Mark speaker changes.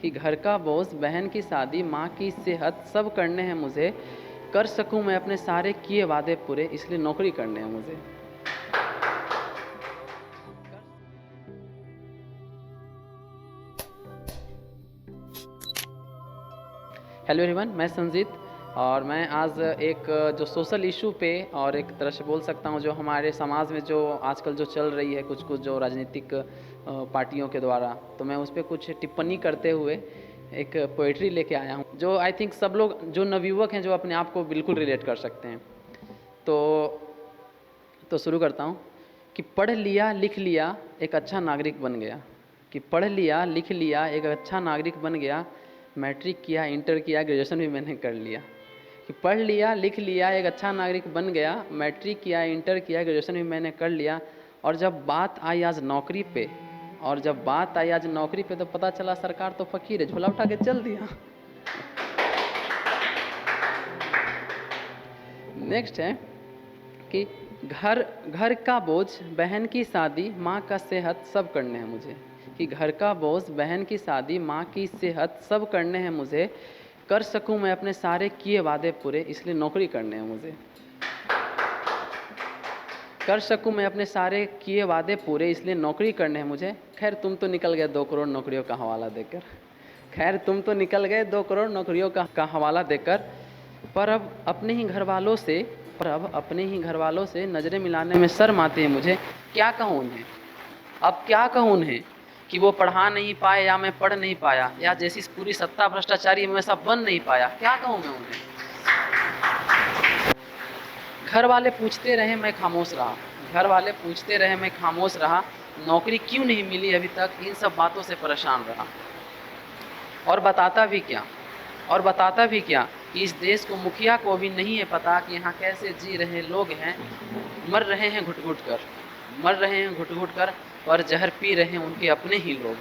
Speaker 1: कि घर का बोझ, बहन की शादी, माँ की सेहत सब करने हैं मुझे। कर सकूं मैं अपने सारे किए वादे पूरे, इसलिए नौकरी करने हैं मुझे। हेलो एवरीवन, मैं संजीत और मैं आज एक जो सोशल इशू पे और एक तरह से बोल सकता हूँ जो हमारे समाज में जो आजकल जो चल रही है कुछ कुछ जो राजनीतिक पार्टियों के द्वारा, तो मैं उस पर कुछ टिप्पणी करते हुए एक पोइट्री लेके आया हूँ जो आई थिंक सब लोग जो नवयुवक हैं जो अपने आप को बिल्कुल रिलेट कर सकते हैं। तो शुरू करता हूँ कि पढ़ लिया लिख लिया एक अच्छा नागरिक बन गया। कि पढ़ लिया लिख लिया एक अच्छा नागरिक बन गया। मैट्रिक किया, इंटर किया, ग्रेजुएशन भी मैंने कर लिया। कि पढ़ लिया लिख लिया एक अच्छा नागरिक बन गया। मैट्रिक किया, इंटर किया, ग्रेजुएशन भी मैंने कर लिया। और जब बात आई आज नौकरी पे तो पता चला सरकार तो फकीर है, झोला उठा के चल दिया। नेक्स्ट है कि घर घर का बोझ, बहन की शादी, माँ का सेहत सब करने हैं मुझे। कि घर का बोझ, बहन की शादी, माँ की सेहत सब करने हैं मुझे। कर सकूं मैं अपने सारे किए वादे पूरे, इसलिए नौकरी करने हैं मुझे। कर सकूं मैं अपने सारे किए वादे पूरे, इसलिए नौकरी करने हैं मुझे। खैर तुम तो निकल गए 2 करोड़ नौकरियों का हवाला देकर। खैर तुम तो निकल गए 2 करोड़ नौकरियों का हवाला देकर। पर अब अपने ही घर वालों से नज़रें मिलाने में शर्म आती है मुझे। क्या कहूँ उन्हें, अब क्या कहूँ उन्हें कि वो पढ़ा नहीं पाए या मैं पढ़ नहीं पाया, या जैसी पूरी सत्ता भ्रष्टाचारी में वैसा बन नहीं पाया। क्या कहूँ मैं उन्हें। घर वाले पूछते रहे मैं खामोश रहा। घर वाले पूछते रहे मैं खामोश रहा। नौकरी क्यों नहीं मिली अभी तक, इन सब बातों से परेशान रहा। और बताता भी क्या कि इस देश को, मुखिया को भी नहीं है पता कि यहाँ कैसे जी रहे लोग हैं। मर रहे हैं घुट घुट कर, और जहर पी रहे हैं उनके अपने ही लोग।